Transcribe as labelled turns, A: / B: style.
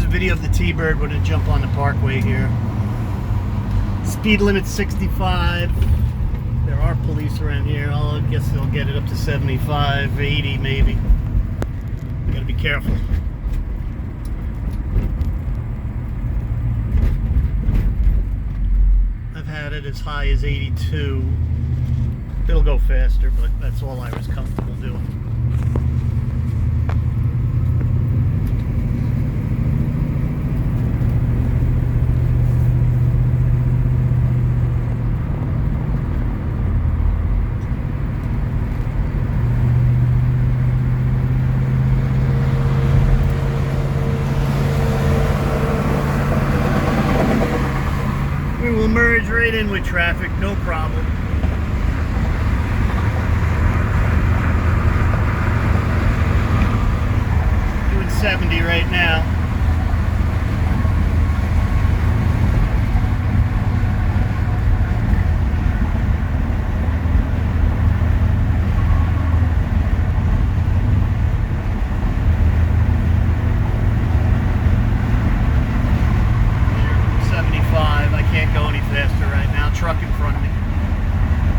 A: a video of the T-Bird when it jump on the parkway here. Speed limit 65. There are police around here. I guess they'll get it up to 75, 80 maybe. Gotta be careful. I've had it as high as 82. It'll go faster, but that's all I was comfortable doing. We will merge right in with traffic, no problem. Doing 70 right now. Can't go any faster right now. Truck in front of me.